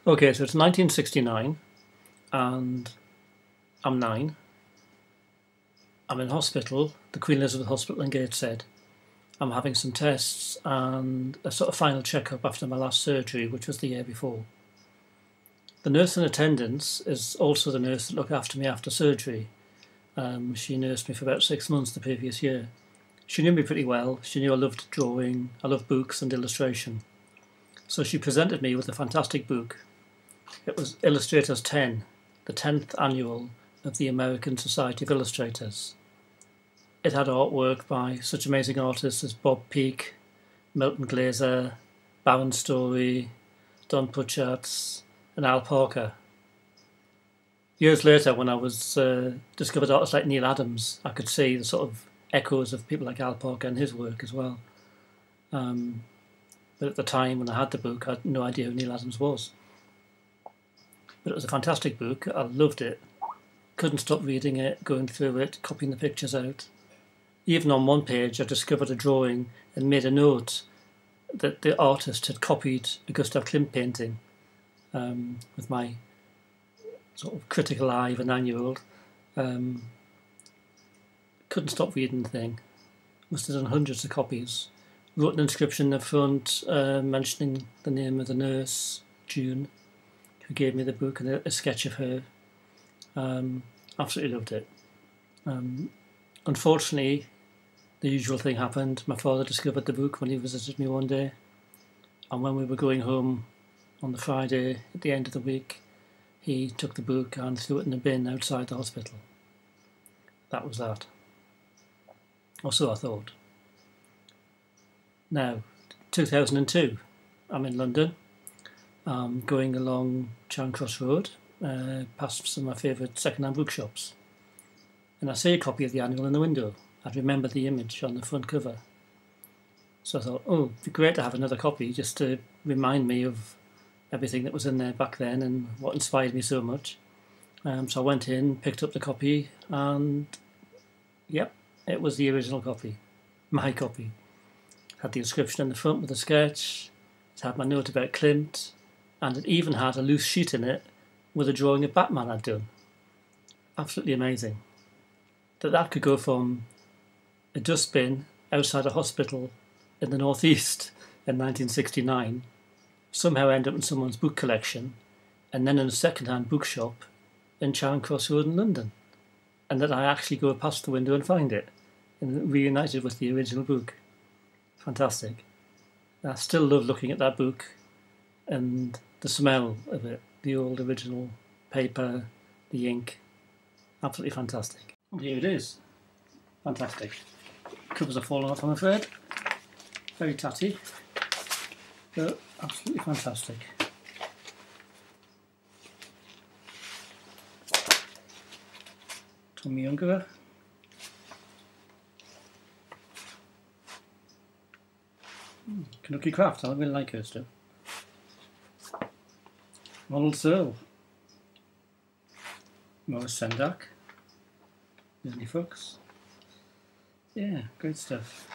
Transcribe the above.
Okay, so it's 1969 and I'm 9. I'm in hospital, the Queen Elizabeth Hospital in Gateshead. I'm having some tests and a sort of final checkup after my last surgery, which was the year before. The nurse in attendance is also the nurse that looked after me after surgery. She nursed me for about 6 months the previous year. She knew me pretty well. She knew I loved drawing, I loved books and illustration. So she presented me with a fantastic book. It was Illustrators 10, the 10th annual of the American Society of Illustrators. It had artwork by such amazing artists as Bob Peak, Milton Glaser, Baron Story, Don Putchards, and Al Parker. Years later, when I was discovered artists like Neil Adams, I could see the sort of echoes of people like Al Parker and his work as well. But at the time when I had the book, I had no idea who Neil Adams was. But it was a fantastic book. I loved it. Couldn't stop reading it, going through it, copying the pictures out. Even on one page, I discovered a drawing and made a note that the artist had copied a Gustav Klimt painting with my sort of critical eye of a 9-year-old. Couldn't stop reading the thing. Must have done hundreds of copies. Wrote an inscription in the front mentioning the name of the nurse, June, who gave me the book, and a sketch of her. Absolutely loved it. Unfortunately, the usual thing happened. My father discovered the book when he visited me one day, and when we were going home on the Friday at the end of the week, he took the book and threw it in a bin outside the hospital. That was that. Or so I thought. Now, 2002, I'm in London, going along Charing Cross Road, past some of my favourite second-hand bookshops, and I see a copy of the annual in the window. I remember the image on the front cover. So I thought, oh, it'd be great to have another copy just to remind me of everything that was in there back then and what inspired me so much. So I went in, picked up the copy, and yep, it was the original copy, my copy. It had the inscription in the front with a sketch, it had my note about Klimt, and it even had a loose sheet in it with a drawing of Batman I'd done. Absolutely amazing. That could go from a dustbin outside a hospital in the northeast in 1969, somehow end up in someone's book collection, and then in a second-hand bookshop in Charing Cross Road in London, and that I actually go past the window and find it, and reunited with the original book. Fantastic. I still love looking at that book and the smell of it, the old original paper, the ink. Absolutely fantastic. And here it is. Fantastic. Covers are falling off, I'm afraid. Very tatty, but absolutely fantastic. Tommy Ungerer. Kanuki Craft, I really like her stuff. Ronald Searle. Morris Sendak. Disney Fox. Yeah, great stuff.